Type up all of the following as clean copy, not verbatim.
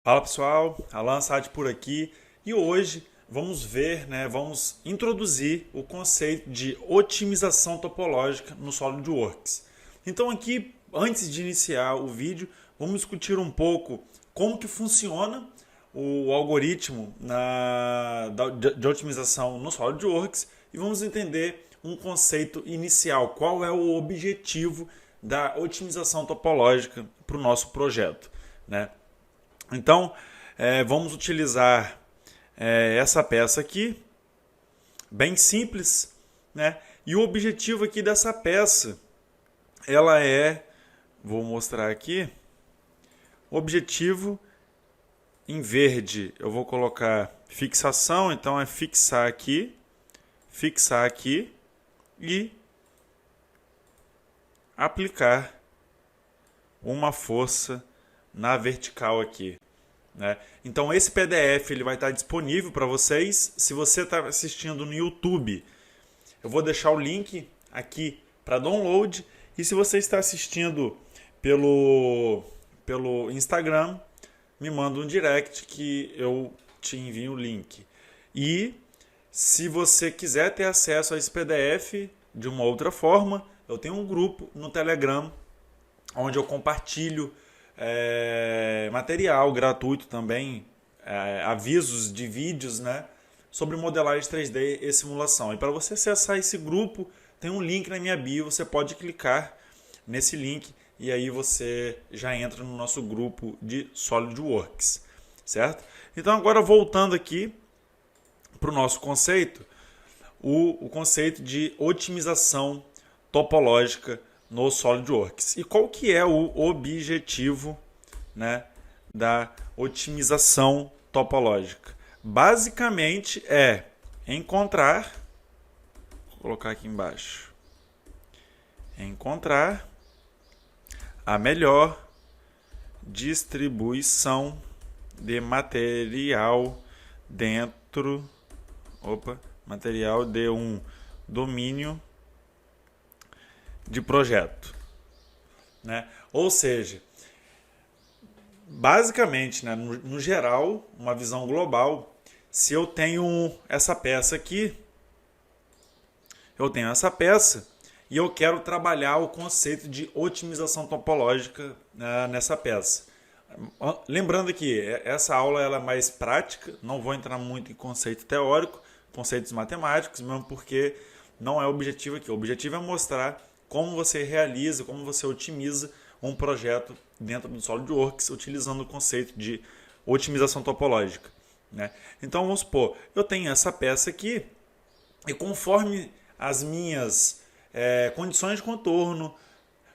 Fala pessoal, Alan Saad por aqui e hoje vamos introduzir o conceito de otimização topológica no SolidWorks. Então aqui, antes de iniciar o vídeo, vamos discutir um pouco como que funciona o algoritmo de otimização no SolidWorks e vamos entender um conceito inicial, qual é o objetivo da otimização topológica para o nosso projeto, né? Então, vamos utilizar essa peça aqui, bem simples, né? E o objetivo aqui dessa peça, vou mostrar aqui, o objetivo em verde, eu vou colocar fixação, então é fixar aqui e aplicar uma força na vertical aqui, né? Então esse PDF ele vai estar disponível para vocês. Se você está assistindo no YouTube, eu vou deixar o link aqui para download. E se você está assistindo pelo Instagram, me manda um direct que eu te envio o link. E se você quiser ter acesso a esse PDF de uma outra forma, eu tenho um grupo no Telegram onde eu compartilho material gratuito também, avisos de vídeos, né, sobre modelagem 3D e simulação. E para você acessar esse grupo, tem um link na minha bio, você pode clicar nesse link e aí você já entra no nosso grupo de SolidWorks, certo? Então agora voltando aqui para o nosso conceito, o conceito de otimização topológica no SolidWorks. E qual que é o objetivo, né, da otimização topológica? Basicamente é encontrar, vou colocar aqui embaixo, encontrar a melhor distribuição de material material de um domínio de projeto, né? Ou seja, basicamente, né, no geral, uma visão global, se eu tenho essa peça aqui, e eu quero trabalhar o conceito de otimização topológica, né, nessa peça. Lembrando que essa aula ela é mais prática, não vou entrar muito em conceito teórico, conceitos matemáticos, mesmo porque não é o objetivo aqui. O objetivo é mostrar como você realiza, como você otimiza um projeto dentro do SolidWorks utilizando o conceito de otimização topológica, né? Então vamos supor, eu tenho essa peça aqui e conforme as minhas condições de contorno,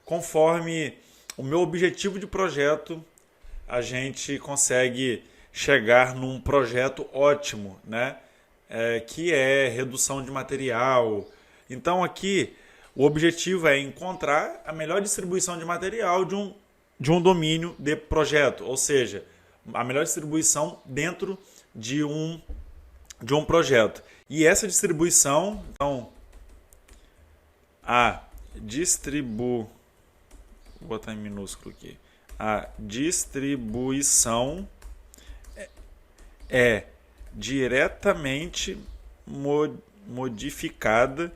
conforme o meu objetivo de projeto, a gente consegue chegar num projeto ótimo, né? Que é redução de material. Então aqui o objetivo é encontrar a melhor distribuição de material de um domínio de projeto, ou seja, a melhor distribuição dentro de um projeto. E essa distribuição, então, vou botar em minúsculo aqui, a distribuição é diretamente modificada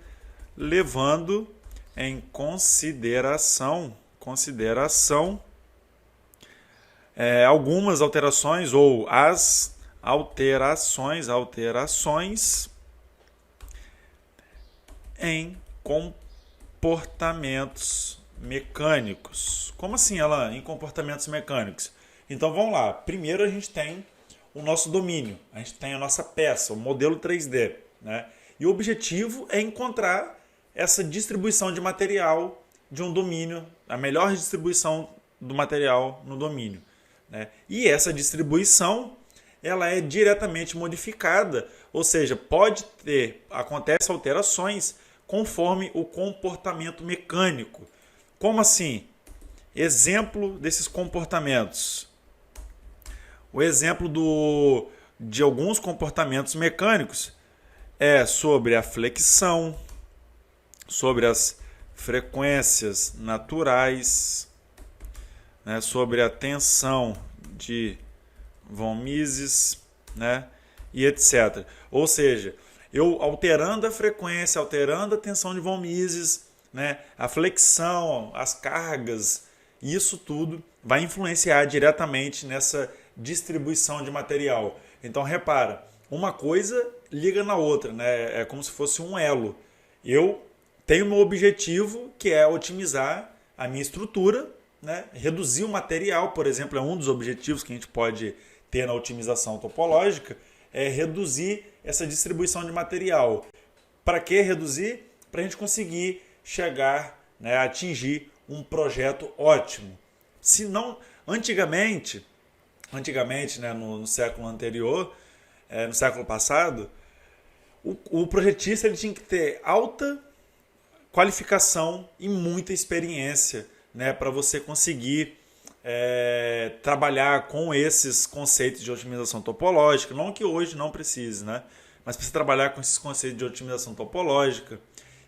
levando em consideração algumas alterações ou as alterações em comportamentos mecânicos. Como assim, Alan? Em comportamentos mecânicos? Então vamos lá. Primeiro a gente tem o nosso domínio, a gente tem a nossa peça, o modelo 3D, né? E o objetivo é encontrar essa distribuição de material de um domínio, a melhor distribuição do material no domínio, né? E essa distribuição ela é diretamente modificada, ou seja, acontecem alterações conforme o comportamento mecânico. Como assim? Exemplo desses comportamentos. O exemplo de alguns comportamentos mecânicos é sobre a flexão, sobre as frequências naturais, né, sobre a tensão de von Mises, né? E etc. Ou seja, eu alterando a frequência, alterando a tensão de von Mises, né? A flexão, as cargas, isso tudo vai influenciar diretamente nessa distribuição de material. Então repara, uma coisa liga na outra, né? É como se fosse um elo. Eu tenho meu objetivo, que é otimizar a minha estrutura, né? Reduzir o material, por exemplo, é um dos objetivos que a gente pode ter na otimização topológica, é reduzir essa distribuição de material. Para que reduzir? Para a gente conseguir chegar, né, a atingir um projeto ótimo. Se não, antigamente, né, no século anterior, no século passado, o projetista ele tinha que ter alta qualificação e muita experiência, né, para você conseguir trabalhar com esses conceitos de otimização topológica. Não que hoje não precise, né, mas para você trabalhar com esses conceitos de otimização topológica.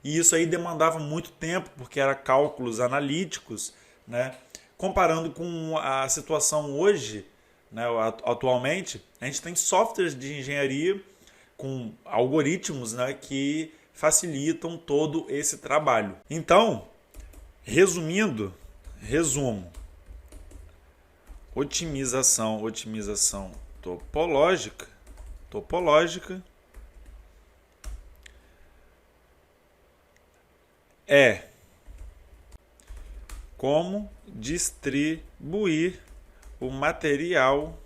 E isso aí demandava muito tempo, porque era cálculos analíticos, né? Comparando com a situação hoje, né, atualmente, a gente tem softwares de engenharia com algoritmos, né, que facilitam todo esse trabalho. Então, resumo, otimização topológica é como distribuir o material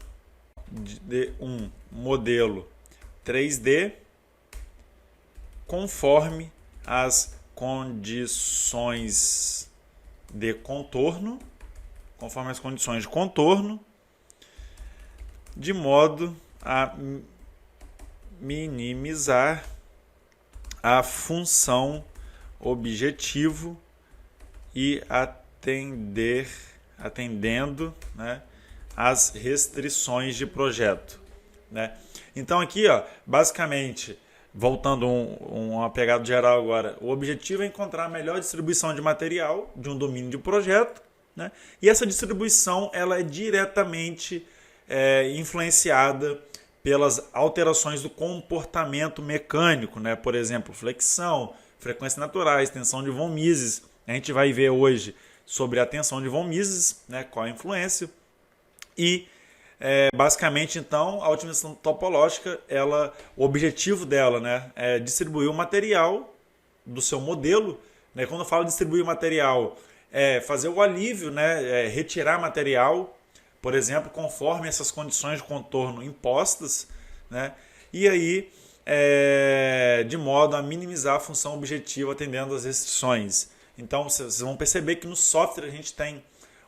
de um modelo 3D conforme as condições de contorno, de modo a minimizar a função objetivo e atendendo, né, as restrições de projeto, né? Então aqui, ó, basicamente, voltando uma pegada geral agora, o objetivo é encontrar a melhor distribuição de material de um domínio de projeto, né? E essa distribuição ela é diretamente influenciada pelas alterações do comportamento mecânico, né? Por exemplo, flexão, frequências naturais, tensão de von Mises. A gente vai ver hoje sobre a tensão de von Mises, né? Qual a influência. E basicamente, então, a otimização topológica, o objetivo dela, né, é distribuir o material do seu modelo, né? Quando eu falo distribuir o material, é fazer o alívio, né, retirar material, por exemplo, conforme essas condições de contorno impostas, né? E aí, de modo a minimizar a função objetiva atendendo às restrições. Então, vocês vão perceber que no software a gente tem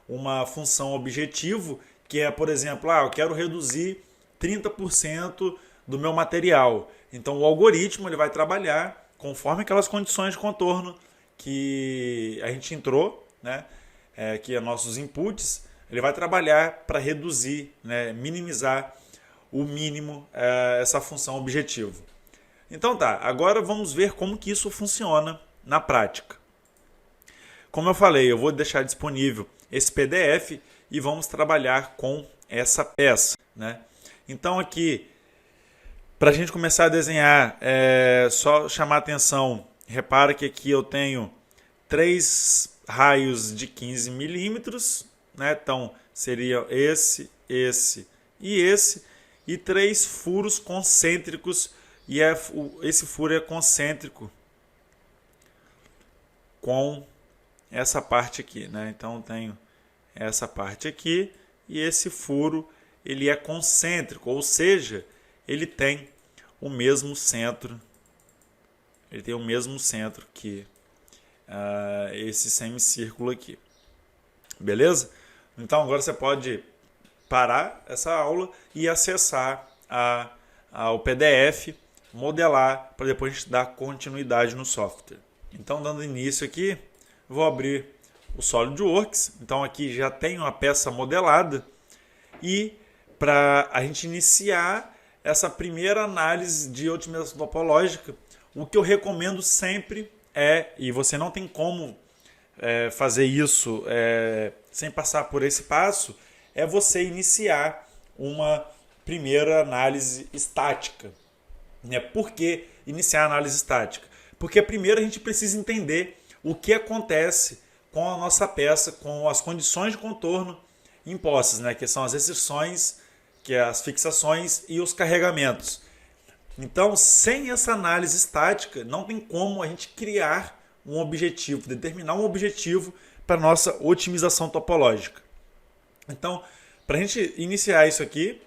uma função objetivo que é, por exemplo, eu quero reduzir 30% do meu material. Então, o algoritmo ele vai trabalhar conforme aquelas condições de contorno que a gente entrou, né? Que é nossos inputs, ele vai trabalhar para reduzir, né? Minimizar o mínimo essa função objetivo. Então tá, agora vamos ver como que isso funciona na prática. Como eu falei, eu vou deixar disponível esse PDF e vamos trabalhar com essa peça, né? Então aqui, para a gente começar a desenhar, só chamar a atenção, repara que aqui eu tenho 3 raios de 15 milímetros, né? Então seria esse e esse, e 3 furos concêntricos, e esse furo é concêntrico com essa parte aqui, né? Então tenho essa parte aqui e esse furo ele é concêntrico, ou seja, ele tem o mesmo centro, que esse semicírculo aqui, beleza? Então agora você pode parar essa aula e acessar o PDF, modelar para depois a gente dar continuidade no software. Então, dando início aqui, vou abrir o SolidWorks. Então aqui já tenho a peça modelada e para a gente iniciar essa primeira análise de otimização topológica, o que eu recomendo sempre e você não tem como fazer isso sem passar por esse passo, é você iniciar uma primeiro a análise estática. Né? Por que iniciar a análise estática? Porque primeiro a gente precisa entender o que acontece com a nossa peça, com as condições de contorno impostas, né? Que são as restrições, que é as fixações e os carregamentos. Então, sem essa análise estática, não tem como a gente criar um objetivo, determinar um objetivo para a nossa otimização topológica. Então, para a gente iniciar isso aqui,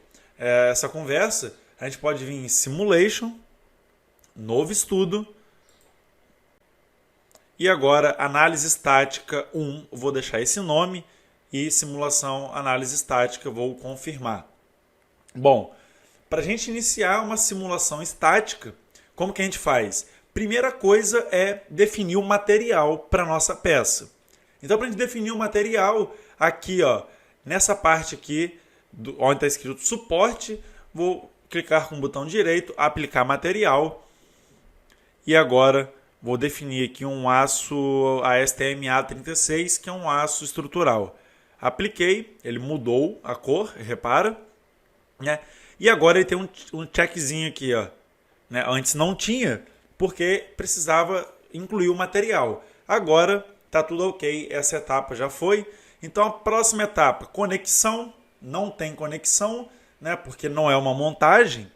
essa conversa, a gente pode vir em Simulation, Novo Estudo, e agora Análise Estática 1, eu vou deixar esse nome, e Simulação Análise Estática, eu vou confirmar. Bom, para a gente iniciar uma simulação estática, como que a gente faz? Primeira coisa é definir o material para a nossa peça. Então, para a gente definir o material, aqui, ó, nessa parte aqui, onde está escrito suporte, vou clicar com o botão direito, aplicar material. E agora vou definir aqui um aço ASTM A36, que é um aço estrutural. Apliquei, ele mudou a cor, repara, né? E agora ele tem um checkzinho aqui, ó, né? Antes não tinha, porque precisava incluir o material. Agora está tudo ok, essa etapa já foi. Então a próxima etapa, conexão, não tem conexão, né? Porque não é uma montagem.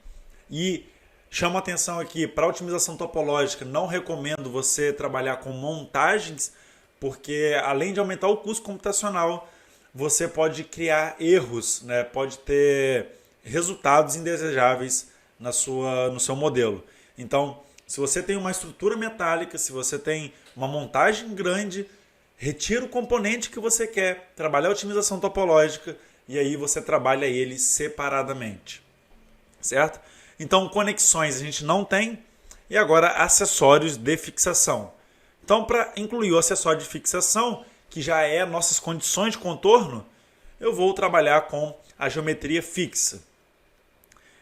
E chama atenção aqui, para otimização topológica, não recomendo você trabalhar com montagens, porque além de aumentar o custo computacional, você pode criar erros, né? Pode ter resultados indesejáveis no seu modelo. Então, se você tem uma estrutura metálica, se você tem uma montagem grande, retira o componente que você quer, trabalhar a otimização topológica e aí você trabalha ele separadamente. Certo? Então, conexões a gente não tem. E agora, acessórios de fixação. Então, para incluir o acessório de fixação, que já é nossas condições de contorno, eu vou trabalhar com a geometria fixa.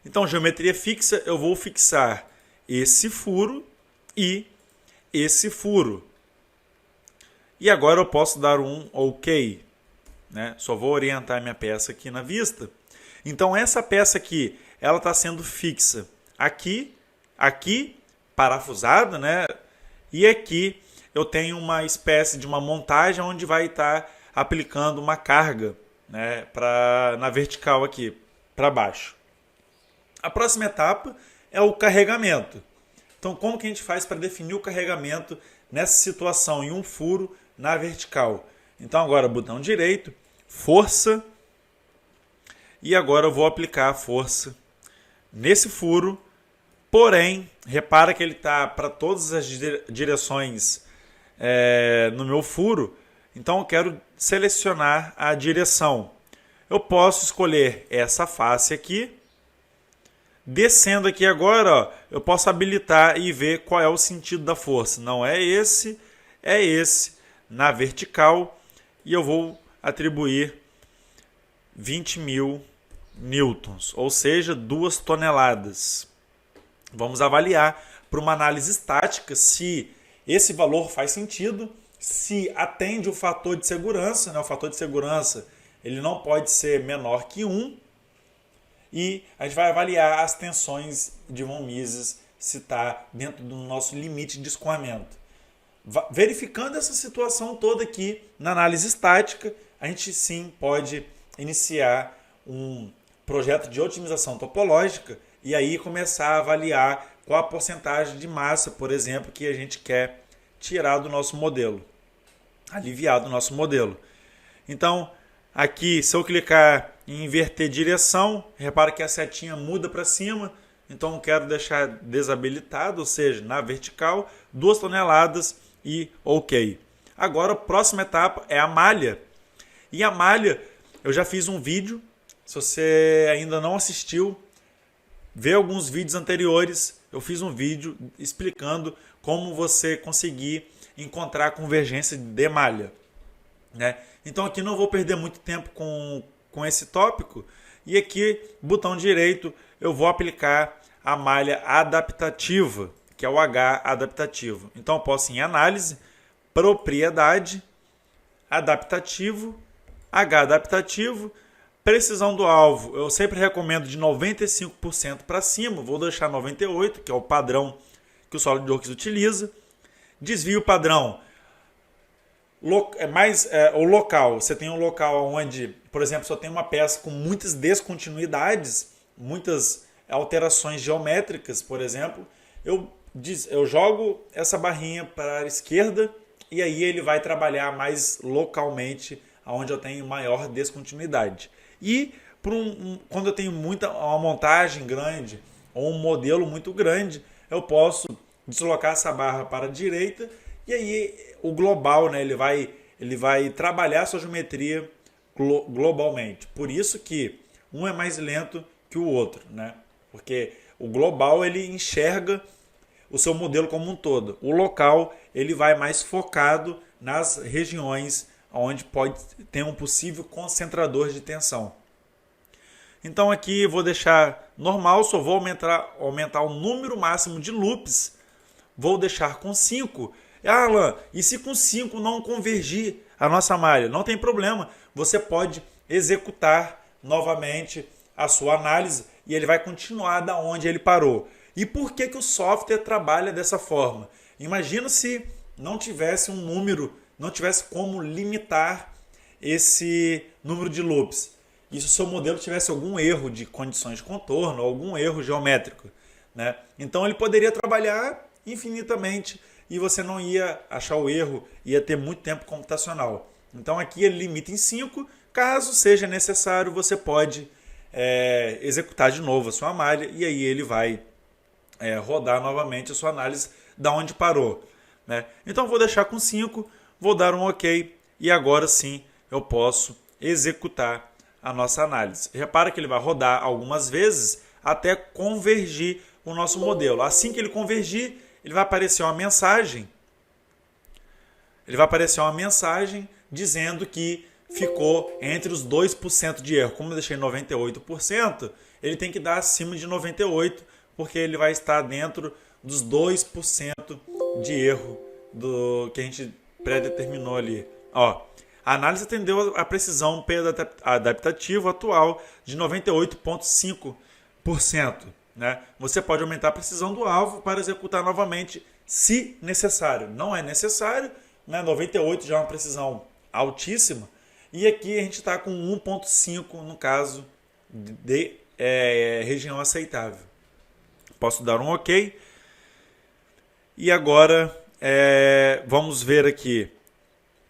Então, geometria fixa, eu vou fixar esse furo e esse furo. E agora eu posso dar um OK. Né? Só vou orientar minha peça aqui na vista. Então, essa peça aqui, ela está sendo fixa aqui, parafusada, né? E aqui eu tenho uma espécie de uma montagem onde vai estar aplicando uma carga, né? Na vertical aqui, para baixo. A próxima etapa é o carregamento. Então, como que a gente faz para definir o carregamento nessa situação, em um furo na vertical? Então, agora, botão direito, força, e agora eu vou aplicar a força nesse furo, porém, repara que ele está para todas as direções no meu furo, então eu quero selecionar a direção. Eu posso escolher essa face aqui, descendo aqui agora, ó, eu posso habilitar e ver qual é o sentido da força. Não é esse, é esse, na vertical, e eu vou atribuir 20.000 newtons, ou seja, 2 toneladas. Vamos avaliar para uma análise estática se esse valor faz sentido, se atende o fator de segurança, né? O fator de segurança ele não pode ser menor que 1, e a gente vai avaliar as tensões de von Mises se está dentro do nosso limite de escoamento. Verificando essa situação toda aqui na análise estática, a gente sim pode iniciar um projeto de otimização topológica e aí começar a avaliar qual a porcentagem de massa, por exemplo, que a gente quer tirar do nosso modelo, aliviar do nosso modelo. Então, aqui, se eu clicar em inverter direção, repara que a setinha muda para cima, então eu quero deixar desabilitado, ou seja, na vertical, 2 toneladas e OK. Agora, a próxima etapa é a malha. E a malha, eu já fiz um vídeo. Se você ainda não assistiu, vê alguns vídeos anteriores. Eu fiz um vídeo explicando como você conseguir encontrar a convergência de malha. Né? Então aqui não vou perder muito tempo com esse tópico. E aqui, botão direito, eu vou aplicar a malha adaptativa, que é o H adaptativo. Então eu posso ir em análise, propriedade, adaptativo, H adaptativo. Precisão do alvo, eu sempre recomendo de 95% para cima, vou deixar 98%, que é o padrão que o SolidWorks utiliza. Desvio padrão, o local, você tem um local onde, por exemplo, só tem uma peça com muitas descontinuidades, muitas alterações geométricas, por exemplo, eu jogo essa barrinha para a esquerda e aí ele vai trabalhar mais localmente onde eu tenho maior descontinuidade. E quando eu tenho uma montagem grande ou um modelo muito grande, eu posso deslocar essa barra para a direita e aí o global, né, ele vai trabalhar a sua geometria globalmente. Por isso que um é mais lento que o outro, né? Porque o global ele enxerga o seu modelo como um todo. O local ele vai mais focado nas regiões onde pode ter um possível concentrador de tensão. Então aqui eu vou deixar normal, só vou aumentar o número máximo de loops. Vou deixar com 5. Alan, e se com 5 não convergir a nossa malha? Não tem problema, você pode executar novamente a sua análise e ele vai continuar da onde ele parou. E por que o software trabalha dessa forma? Imagina se não tivesse um número, não tivesse como limitar esse número de loops. E se o seu modelo tivesse algum erro de condições de contorno, algum erro geométrico, né? Então ele poderia trabalhar infinitamente e você não ia achar o erro, ia ter muito tempo computacional. Então aqui ele limita em 5, caso seja necessário você pode executar de novo a sua malha e aí ele vai rodar novamente a sua análise da onde parou, né? Então vou deixar com 5, vou dar um OK e agora sim eu posso executar a nossa análise. Repara que ele vai rodar algumas vezes até convergir o nosso modelo. Assim que ele convergir, ele vai aparecer uma mensagem. Ele vai aparecer uma mensagem dizendo que ficou entre os 2% de erro. Como eu deixei 98%, ele tem que dar acima de 98%, porque ele vai estar dentro dos 2% de erro do que a gente predeterminou ali. Ó, a análise atendeu a precisão adaptativa atual de 98,5%. Né? Você pode aumentar a precisão do alvo para executar novamente, se necessário. Não é necessário, né? 98 já é uma precisão altíssima. E aqui a gente está com 1,5 no caso de região aceitável. Posso dar um OK. E agora vamos ver aqui.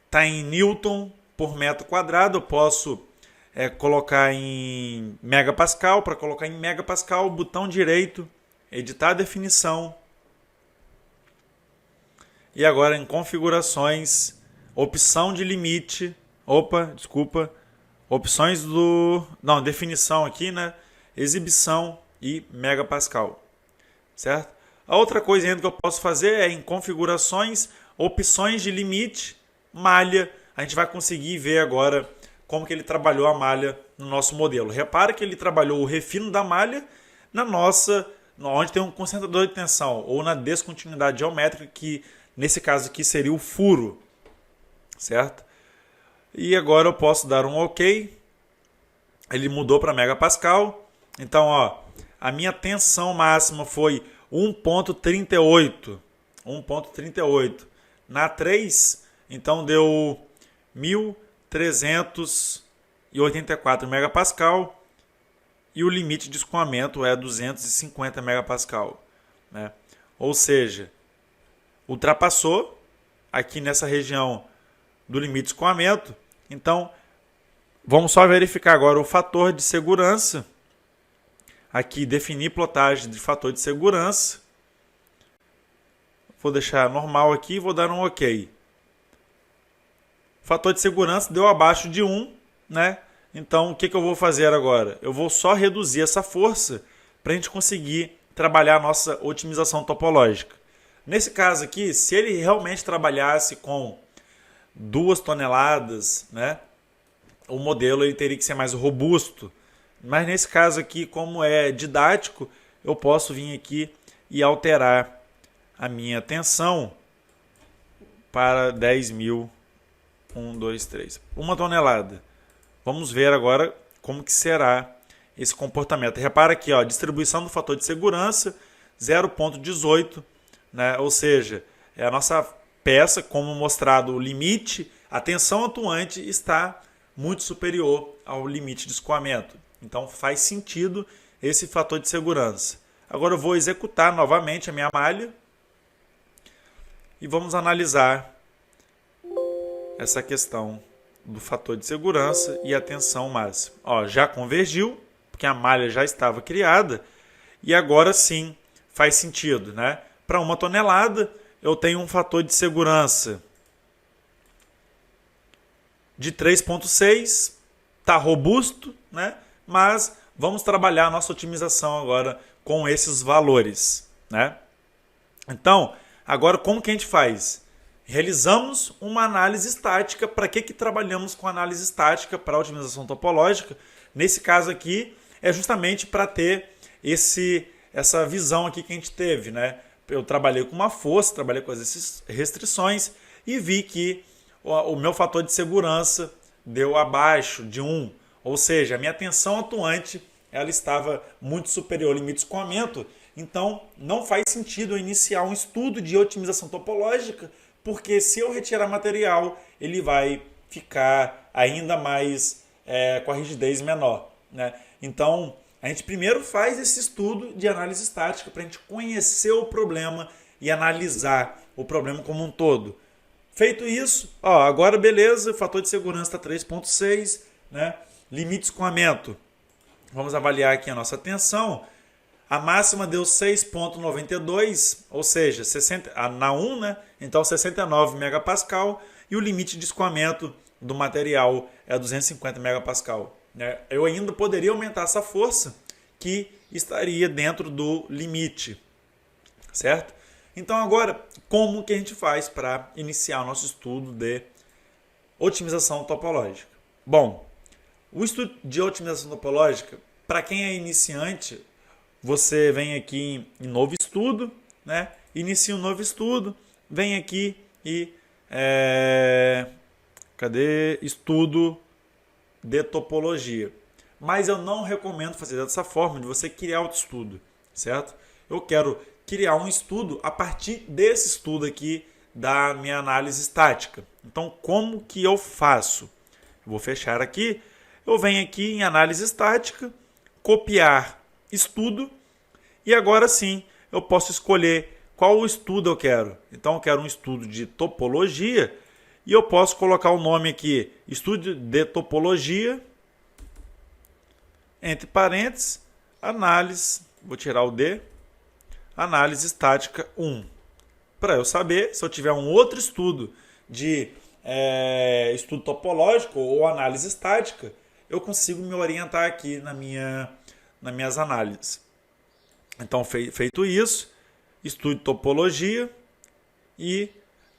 Está em Newton por metro quadrado. Eu posso colocar em megapascal. Para colocar em megapascal, botão direito, editar definição. E agora em configurações, opção de limite. Opções definição aqui, né? Exibição e megapascal. Certo? A outra coisa ainda que eu posso fazer é em configurações, opções de limite, malha. A gente vai conseguir ver agora como que ele trabalhou a malha no nosso modelo. Repara que ele trabalhou o refino da malha onde tem um concentrador de tensão, ou na descontinuidade geométrica, que nesse caso aqui seria o furo. Certo? E agora eu posso dar um OK. Ele mudou para megapascal. Então, ó, a minha tensão máxima foi 1,38. 1,38. Na 3, então deu 1.384 megapascal. E o limite de escoamento é 250 megapascal. Né? Ou seja, ultrapassou aqui nessa região do limite de escoamento. Então, vamos só verificar agora o fator de segurança. Aqui, definir plotagem de fator de segurança. Vou deixar normal aqui e vou dar um OK. Fator de segurança deu abaixo de 1, né? Então, o que eu vou fazer agora? Eu vou só reduzir essa força para a gente conseguir trabalhar a nossa otimização topológica. Nesse caso aqui, se ele realmente trabalhasse com 2 toneladas, né? O modelo ele teria que ser mais robusto. Mas nesse caso aqui, como é didático, eu posso vir aqui e alterar a minha tensão para 10.000. 1, 2, 3. 1 tonelada. Vamos ver agora como que será esse comportamento. Repara aqui, ó, distribuição do fator de segurança 0,18, né? Ou seja, é a nossa peça, como mostrado o limite, a tensão atuante está muito superior ao limite de escoamento. Então faz sentido esse fator de segurança. Agora eu vou executar novamente a minha malha e vamos analisar essa questão do fator de segurança e a tensão máxima. Ó, já convergiu, porque a malha já estava criada, e agora sim faz sentido, né? Para 1 tonelada, eu tenho um fator de segurança de 3,6, está robusto, né? Mas vamos trabalhar a nossa otimização agora com esses valores, né? Então, agora como que a gente faz? Realizamos uma análise estática. Para que trabalhamos com análise estática para otimização topológica? Nesse caso aqui, é justamente para ter essa visão aqui que a gente teve, né? Eu trabalhei com uma força, trabalhei com as restrições e vi que o meu fator de segurança deu abaixo de 1, ou seja, a minha tensão atuante ela estava muito superior ao limite de escoamento. Então, não faz sentido eu iniciar um estudo de otimização topológica, porque se eu retirar material, ele vai ficar ainda mais com a rigidez menor, né? Então, a gente primeiro faz esse estudo de análise estática para a gente conhecer o problema e analisar o problema como um todo. Feito isso, ó, agora beleza, o fator de segurança está 3,6, né? Limite de escoamento. Vamos avaliar aqui a nossa tensão. A máxima deu 6,92, ou seja, 60, na 1, né? Então 69 megapascal, e o limite de escoamento do material é 250 megapascal. Né? Eu ainda poderia aumentar essa força, que estaria dentro do limite, certo? Então agora, como que a gente faz para iniciar o nosso estudo de otimização topológica? Bom, o estudo de otimização topológica, para quem é iniciante, você vem aqui em novo estudo, né? Inicia um novo estudo, vem aqui e cadê? Estudo de topologia. Mas eu não recomendo fazer dessa forma, de você criar outro estudo, certo? Eu quero criar um estudo a partir desse estudo aqui da minha análise estática. Então, como que eu faço? Eu vou fechar aqui, eu venho aqui em análise estática, copiar estudo, e agora sim eu posso escolher qual estudo eu quero. Então eu quero um estudo de topologia e eu posso colocar o nome aqui, estudo de topologia, entre parênteses, análise, vou tirar o D, análise estática 1. Para eu saber, se eu tiver um outro estudo de estudo topológico ou análise estática, eu consigo me orientar aqui nas minhas análises. Então, feito isso, estudo de topologia e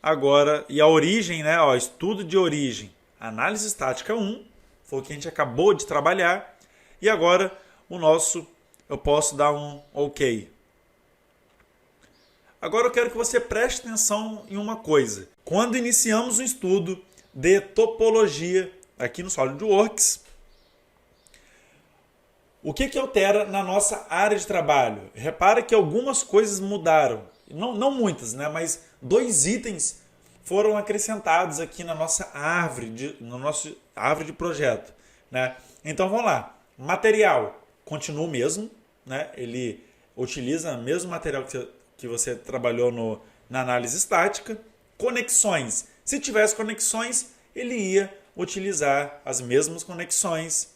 agora, e a origem, né? Ó, estudo de origem, análise estática 1, foi o que a gente acabou de trabalhar, e agora eu posso dar um OK. Agora eu quero que você preste atenção em uma coisa. Quando iniciamos um estudo de topologia aqui no SolidWorks, o que altera na nossa área de trabalho? Repara que algumas coisas mudaram. Não muitas, né? Mas 2 itens foram acrescentados aqui na nossa árvore de projeto, né? Então vamos lá. Material continua o mesmo, né? Ele utiliza o mesmo material que você trabalhou na análise estática. Conexões. Se tivesse conexões, ele ia utilizar as mesmas conexões.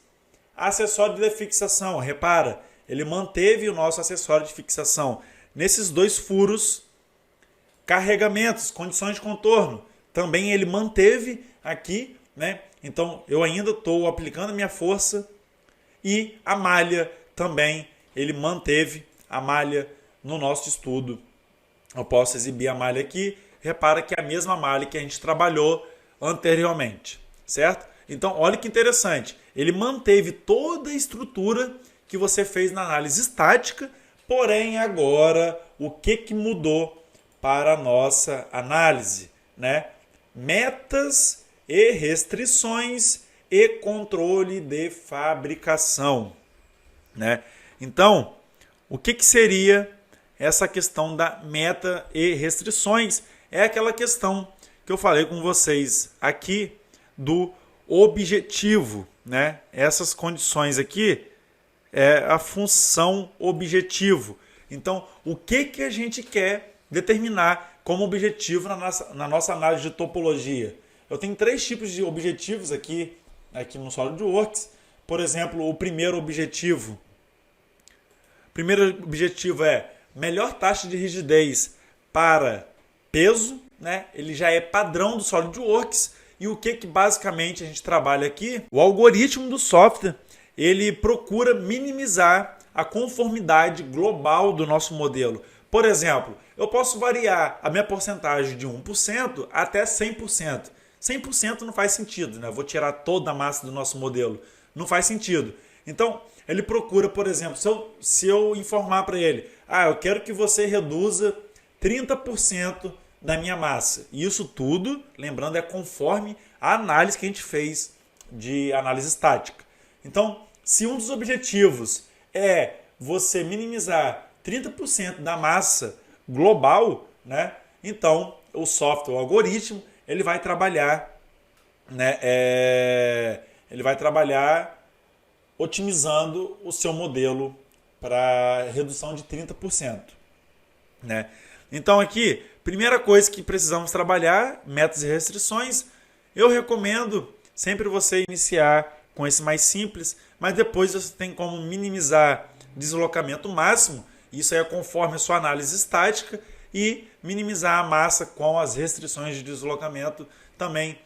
Acessório de fixação, repara, ele manteve o nosso acessório de fixação nesses 2 furos. Carregamentos, condições de contorno, também ele manteve aqui, né? Então eu ainda estou aplicando a minha força. E a malha também, ele manteve a malha no nosso estudo. Eu posso exibir a malha aqui, repara que é a mesma malha que a gente trabalhou anteriormente, certo? Então, olha que interessante. Ele manteve toda a estrutura que você fez na análise estática, porém agora o que mudou para a nossa análise, né? Metas e restrições e controle de fabricação, né? Então, o que seria essa questão da meta e restrições? É aquela questão que eu falei com vocês aqui do objetivo, né? Essas condições aqui é a função objetivo. Então, o que a gente quer determinar como objetivo na nossa análise de topologia? Eu tenho 3 tipos de objetivos aqui no SolidWorks. Por exemplo, o primeiro objetivo é melhor taxa de rigidez para peso, né? Ele já é padrão do SolidWorks. E o que basicamente a gente trabalha aqui? O algoritmo do software, ele procura minimizar a conformidade global do nosso modelo. Por exemplo, eu posso variar a minha porcentagem de 1% até 100%. 100% não faz sentido, né? Eu vou tirar toda a massa do nosso modelo. Não faz sentido. Então, ele procura, por exemplo, se eu informar para ele, eu quero que você reduza 30% da minha massa. E isso tudo, lembrando, é conforme a análise que a gente fez de análise estática. Então, se um dos objetivos é você minimizar 30% da massa global, né? Então o software, o algoritmo, ele vai trabalhar, né? Ele vai trabalhar otimizando o seu modelo para redução de 30%, né? Então aqui, primeira coisa que precisamos trabalhar, metas e restrições. Eu recomendo sempre você iniciar com esse mais simples, mas depois você tem como minimizar deslocamento máximo, isso é conforme a sua análise estática, e minimizar a massa com as restrições de deslocamento também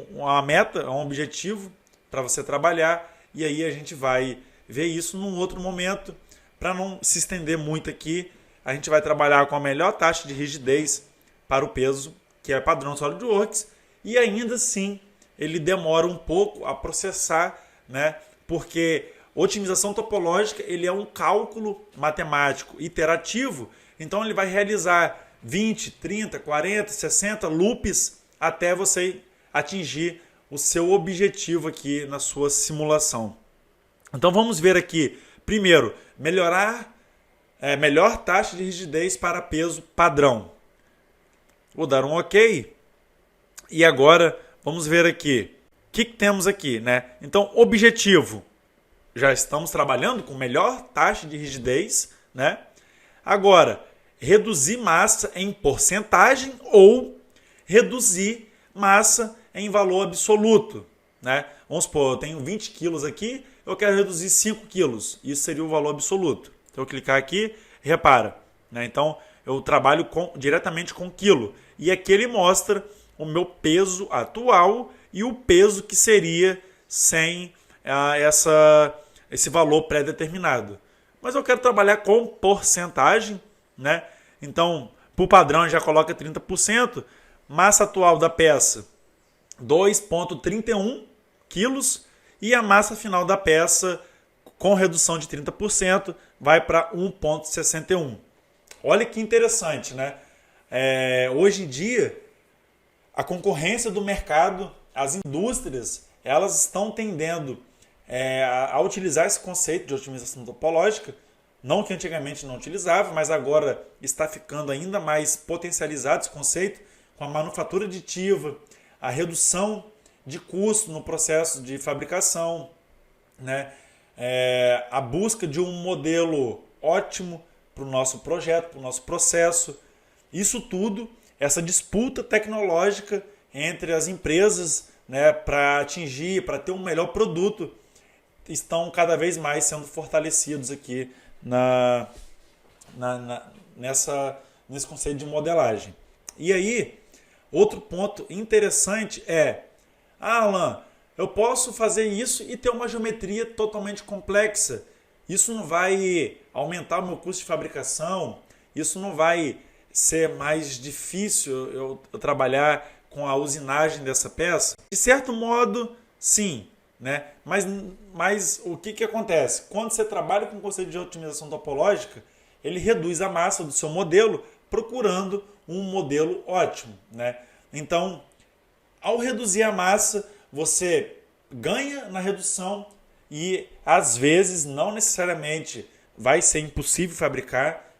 uma meta, é um objetivo para você trabalhar, e aí a gente vai ver isso num outro momento. Para não se estender muito aqui, a gente vai trabalhar com a melhor taxa de rigidez para o peso, que é padrão SolidWorks, e ainda assim ele demora um pouco a processar, né? Porque otimização topológica ele é um cálculo matemático iterativo, então ele vai realizar 20, 30, 40, 60 loops até você atingir o seu objetivo aqui na sua simulação. Então vamos ver aqui, primeiro, melhor taxa de rigidez para peso padrão. Vou dar um OK. E agora vamos ver aqui. O que temos aqui, né? Então, objetivo. Já estamos trabalhando com melhor taxa de rigidez, né? Agora, reduzir massa em porcentagem ou reduzir massa em valor absoluto, né? Vamos supor, eu tenho 20 quilos aqui, eu quero reduzir 5 quilos. Isso seria o valor absoluto. Então, eu clicar aqui, repara, né? Então, eu trabalho diretamente com quilo. E aqui ele mostra o meu peso atual e o peso que seria sem esse valor pré-determinado. Mas eu quero trabalhar com porcentagem, né? Então, por padrão, já coloca 30%. Massa atual da peça, 2,31 quilos. E a massa final da peça, com redução de 30%, vai para 1,61. Olha que interessante, né? Hoje em dia, a concorrência do mercado, as indústrias, elas estão tendendo a utilizar esse conceito de otimização topológica, não que antigamente não utilizava, mas agora está ficando ainda mais potencializado esse conceito com a manufatura aditiva, a redução de custo no processo de fabricação, né? A busca de um modelo ótimo para o nosso projeto, para o nosso processo. Isso tudo, essa disputa tecnológica entre as empresas, né, para atingir, para ter um melhor produto, estão cada vez mais sendo fortalecidos aqui nesse conceito de modelagem. E aí, outro ponto interessante Alan, eu posso fazer isso e ter uma geometria totalmente complexa. Isso não vai aumentar o meu custo de fabricação, isso não vai ser mais difícil eu trabalhar com a usinagem dessa peça? De certo modo, sim, né? Mas o que acontece? Quando você trabalha com o conceito de otimização topológica, ele reduz a massa do seu modelo procurando um modelo ótimo, né? Então, ao reduzir a massa, você ganha na redução e às vezes não necessariamente vai ser impossível fabricar,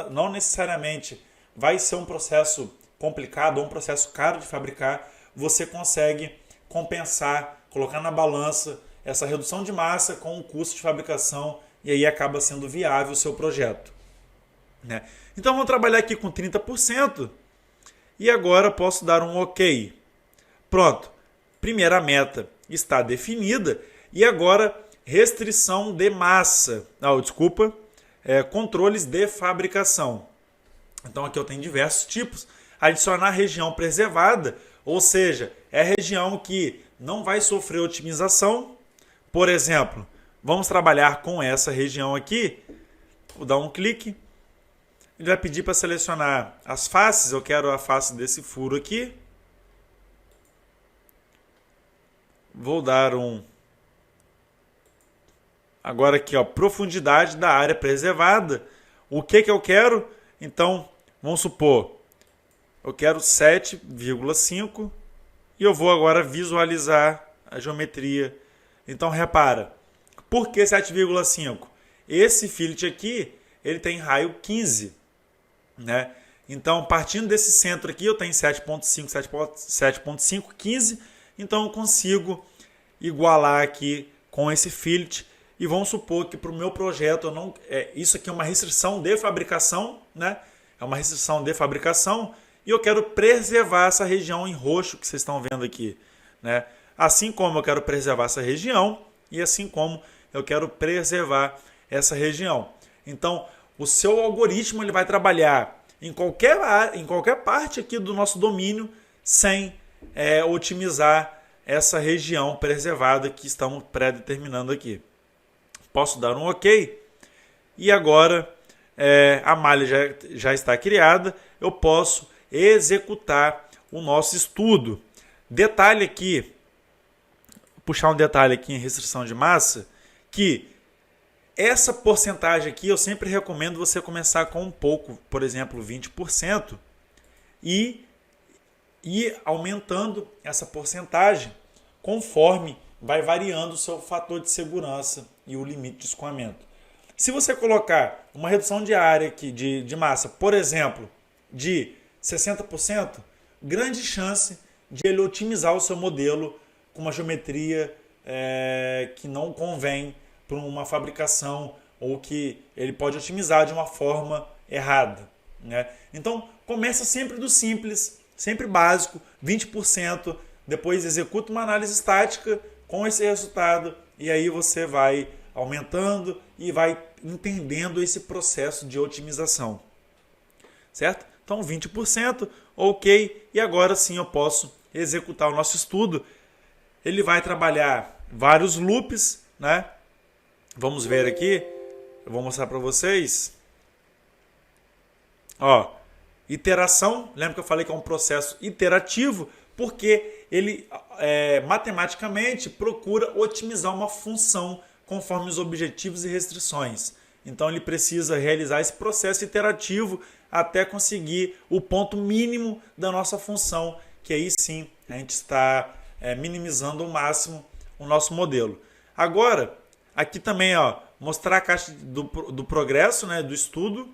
não necessariamente vai ser um processo complicado ou um processo caro de fabricar, você consegue compensar, colocar na balança essa redução de massa com o custo de fabricação e aí acaba sendo viável o seu projeto. Né? Então vamos trabalhar aqui com 30% e agora posso dar um OK. Pronto, primeira meta está definida e agora restrição de massa. Controles de fabricação. Então aqui eu tenho diversos tipos. Adicionar região preservada, ou seja, é a região que não vai sofrer otimização. Por exemplo, vamos trabalhar com essa região aqui. Vou dar um clique. Ele vai pedir para selecionar as faces. Eu quero a face desse furo aqui. Vou dar um... Agora aqui, ó, profundidade da área preservada. O que eu quero? Então, vamos supor, eu quero 7,5 e eu vou agora visualizar a geometria. Então, repara, por que 7,5? Esse fillet aqui, ele tem raio 15, né? Então, partindo desse centro aqui, eu tenho 7,5, 7,5, 15. Então, eu consigo igualar aqui com esse fillet. E vamos supor que para o meu projeto, isso aqui é uma restrição de fabricação, né? É uma restrição de fabricação e eu quero preservar essa região em roxo que vocês estão vendo aqui, né? Assim como eu quero preservar essa região e assim como eu quero preservar essa região. Então, o seu algoritmo ele vai trabalhar em qualquer parte aqui do nosso domínio sem otimizar essa região preservada que estamos pré-determinando aqui. Posso dar um OK. E agora a malha já está criada. Eu posso executar o nosso estudo. Detalhe aqui, puxar um detalhe aqui em restrição de massa, que essa porcentagem aqui eu sempre recomendo você começar com um pouco, por exemplo, 20%, e ir aumentando essa porcentagem conforme vai variando o seu fator de segurança e o limite de escoamento. Se você colocar uma redução de área aqui, de massa, por exemplo, de 60%, grande chance de ele otimizar o seu modelo com uma geometria que não convém para uma fabricação ou que ele pode otimizar de uma forma errada, né? Então, começa sempre do simples, sempre básico, 20%, depois executa uma análise estática com esse resultado e aí você vai aumentando e vai entendendo esse processo de otimização, certo? Então 20%, OK, e agora sim eu posso executar o nosso estudo. Ele vai trabalhar vários loops, né? Vamos ver aqui, eu vou mostrar para vocês. Ó, iteração, lembra que eu falei que é um processo iterativo, porque ele matematicamente procura otimizar uma função conforme os objetivos e restrições. Então ele precisa realizar esse processo iterativo até conseguir o ponto mínimo da nossa função, que aí sim a gente está minimizando ao máximo o nosso modelo. Agora, aqui também mostrar a caixa do progresso, né, do estudo.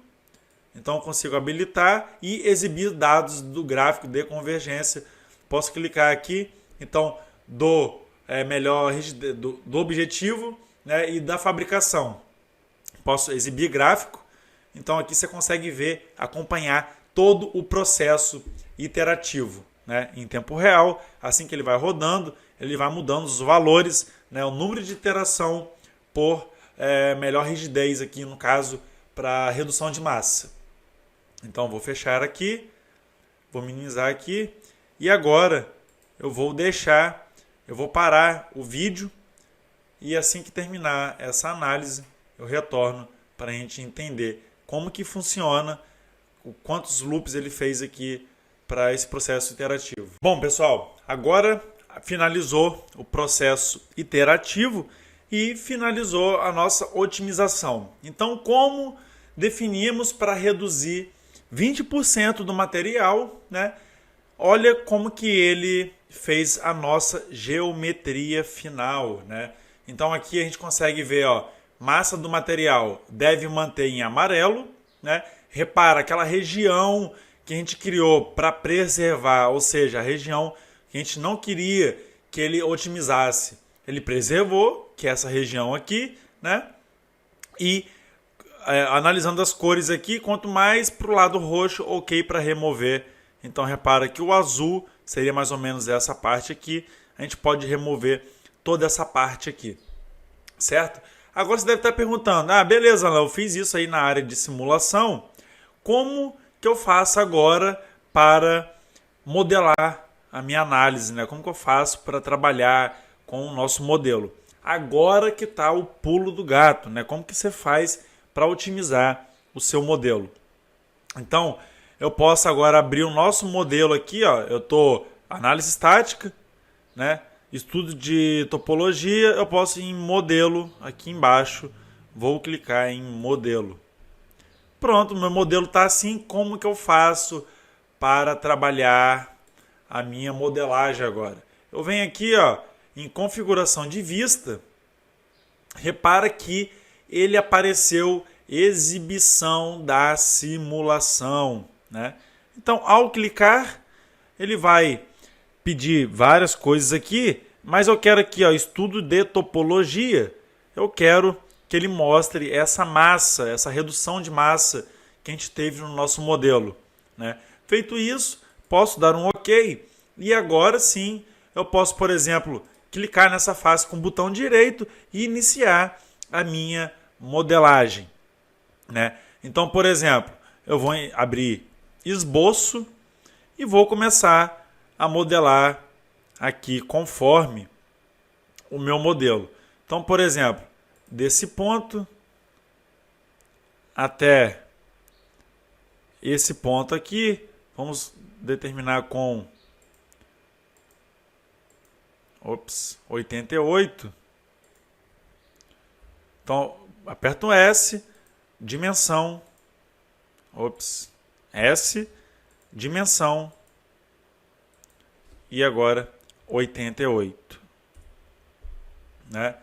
Então eu consigo habilitar e exibir dados do gráfico de convergência. Posso clicar aqui, então, do objetivo, né, e da fabricação. Posso exibir gráfico, então aqui você consegue ver, acompanhar todo o processo iterativo, né, em tempo real. Assim que ele vai rodando, ele vai mudando os valores, né, o número de iteração por melhor rigidez, aqui no caso, para redução de massa. Então vou fechar aqui, vou minimizar aqui. E agora eu vou parar o vídeo e assim que terminar essa análise eu retorno para a gente entender como que funciona, quantos loops ele fez aqui para esse processo iterativo. Bom, pessoal, agora finalizou o processo iterativo e finalizou a nossa otimização. Então, como definimos para reduzir 20% do material, né? Olha como que ele fez a nossa geometria final, né? Então aqui a gente consegue ver, ó, massa do material deve manter em amarelo, né? Repara, aquela região que a gente criou para preservar, ou seja, a região que a gente não queria que ele otimizasse, ele preservou, que é essa região aqui, né? E analisando as cores aqui, quanto mais para o lado roxo, ok para remover. Então repara que o azul seria mais ou menos essa parte aqui. A gente pode remover toda essa parte aqui, certo? Agora você deve estar perguntando, beleza, Alan, eu fiz isso aí na área de simulação, como que eu faço agora para modelar a minha análise, né? Como que eu faço para trabalhar com o nosso modelo? Agora que está o pulo do gato, né? Como que você faz para otimizar o seu modelo? Então, eu posso agora abrir o nosso modelo aqui, ó. Eu estou análise estática, né? Estudo de topologia, eu posso ir em modelo aqui embaixo. Vou clicar em modelo. Pronto, meu modelo está assim. Como que eu faço para trabalhar a minha modelagem agora? Eu venho aqui, ó, em configuração de vista. Repara que ele apareceu exibição da simulação, né? Então, ao clicar, ele vai pedir várias coisas aqui, mas eu quero aqui, ó, estudo de topologia. Eu quero que ele mostre essa massa, essa redução de massa que a gente teve no nosso modelo, né? Feito isso, posso dar um OK e agora sim eu posso, por exemplo, clicar nessa face com o botão direito e iniciar a minha modelagem, né? Então, por exemplo, eu vou abrir esboço e vou começar a modelar aqui conforme o meu modelo. Então, por exemplo, desse ponto até esse ponto aqui, vamos determinar com 88. Então, aperto S, dimensão, S, dimensão, e agora 88. Né?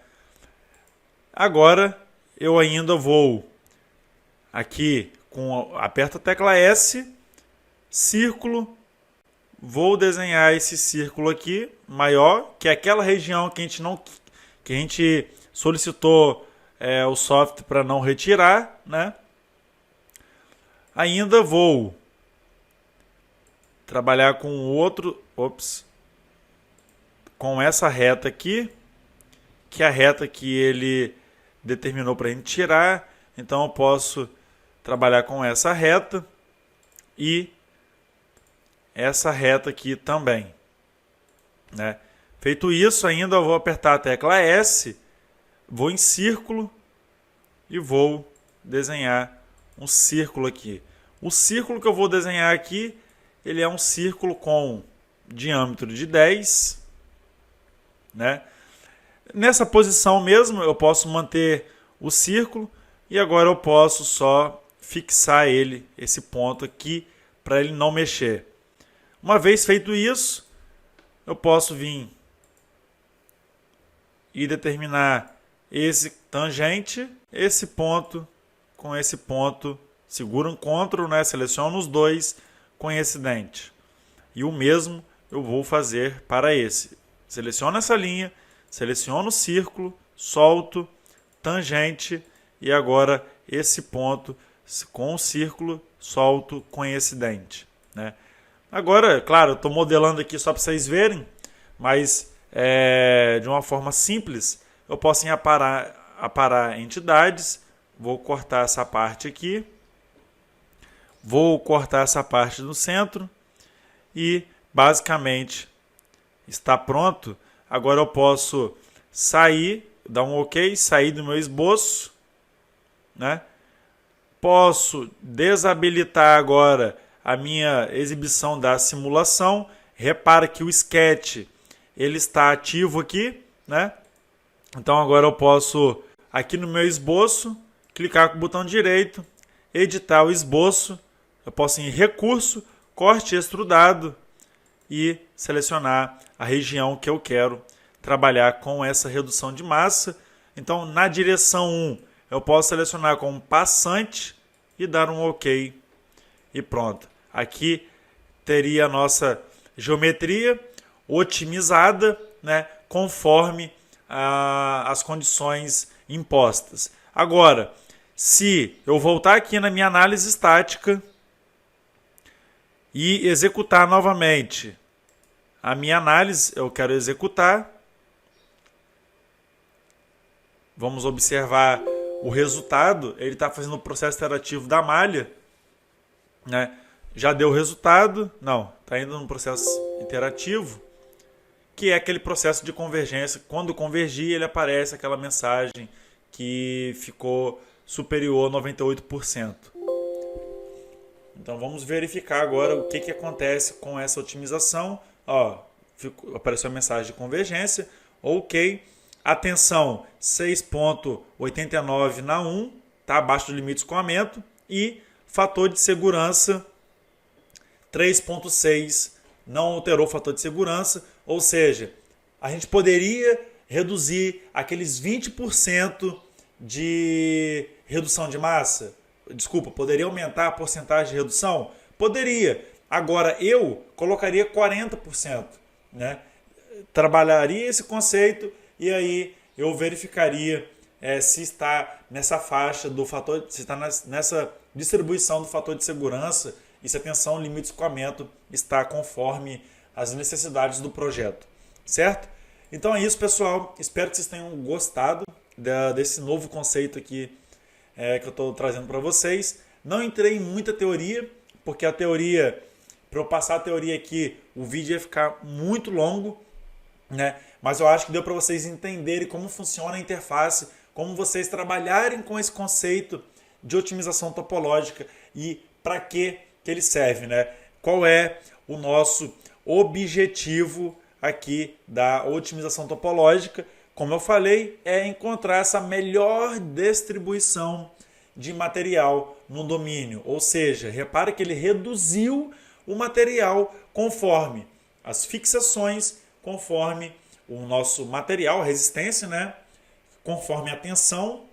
Agora, eu ainda vou aqui, aperto a tecla S, círculo, vou desenhar esse círculo aqui, maior, que é aquela região que a gente solicitou o software para não retirar, né? Ainda vou trabalhar com com essa reta aqui, que é a reta que ele determinou para a gente tirar. Então eu posso trabalhar com essa reta e essa reta aqui também, né? Feito isso, ainda eu vou apertar a tecla S, vou em círculo e vou desenhar um círculo aqui. O círculo que eu vou desenhar aqui, ele é um círculo com diâmetro de 10, né? Nessa posição mesmo, eu posso manter o círculo e agora eu posso só fixar ele, esse ponto aqui, para ele não mexer. Uma vez feito isso, eu posso vir e determinar esse tangente, esse ponto com esse ponto, seguro um Ctrl, né? Seleciono os dois, coincidente. E o mesmo eu vou fazer para esse. Seleciono essa linha, seleciono o círculo, solto, tangente e agora esse ponto com o círculo, solto, coincidente, né? Agora, claro, eu estou modelando aqui só para vocês verem, mas de uma forma simples, eu posso aparar entidades, vou cortar essa parte aqui, vou cortar essa parte do centro e basicamente está pronto. Agora eu posso sair, dar um OK, sair do meu esboço, né? Posso desabilitar agora a minha exibição da simulação. Repara que o sketch ele está ativo aqui, né? Então agora eu posso, aqui no meu esboço, clicar com o botão direito, editar o esboço. Eu posso ir em recurso, corte extrudado e selecionar a região que eu quero trabalhar com essa redução de massa. Então, na direção 1, eu posso selecionar como passante e dar um OK. E pronto. Aqui teria a nossa geometria otimizada, né, conforme as condições impostas. Agora, se eu voltar aqui na minha análise estática e executar novamente a minha análise, eu quero executar. Vamos observar o resultado. Ele está fazendo o processo iterativo da malha, né? Já deu o resultado? Não, está indo no processo iterativo, que é aquele processo de convergência. Quando convergir, ele aparece aquela mensagem que ficou superior a 98%. Então vamos verificar agora o que acontece com essa otimização. Ó, apareceu a mensagem de convergência, OK. Atenção, 6,89 na 1, está abaixo do limite de escoamento. E fator de segurança 3,6, não alterou o fator de segurança. Ou seja, a gente poderia reduzir aqueles 20% de redução de massa. Desculpa, poderia aumentar a porcentagem de redução? Poderia. Agora, eu colocaria 40%. Né? Trabalharia esse conceito e aí eu verificaria se está nessa faixa do fator, se está nessa distribuição do fator de segurança e se a tensão limite de escoamento está conforme as necessidades do projeto. Certo? Então é isso, pessoal. Espero que vocês tenham gostado desse novo conceito aqui que eu estou trazendo para vocês. Não entrei em muita teoria, porque a teoria, para eu passar a teoria aqui, o vídeo ia ficar muito longo, né? Mas eu acho que deu para vocês entenderem como funciona a interface, como vocês trabalharem com esse conceito de otimização topológica e para que ele serve, né? Qual é o nosso objetivo aqui da otimização topológica. Como eu falei, é encontrar essa melhor distribuição de material no domínio. Ou seja, repare que ele reduziu o material conforme as fixações, conforme o nosso material, a resistência, né? Conforme a tensão,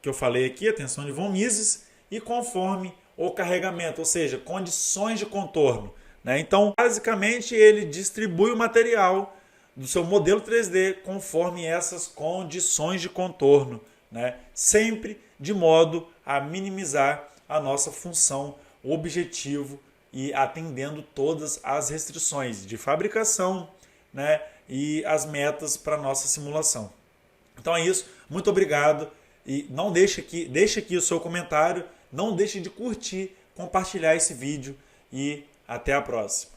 que eu falei aqui, a tensão de von Mises, e conforme o carregamento, ou seja, condições de contorno. Né? Então, basicamente, ele distribui o material do seu modelo 3D conforme essas condições de contorno, né? Sempre de modo a minimizar a nossa função, objetivo e atendendo todas as restrições de fabricação, né? E as metas para a nossa simulação. Então é isso, muito obrigado e não deixe aqui o seu comentário, não deixe de curtir, compartilhar esse vídeo e até a próxima.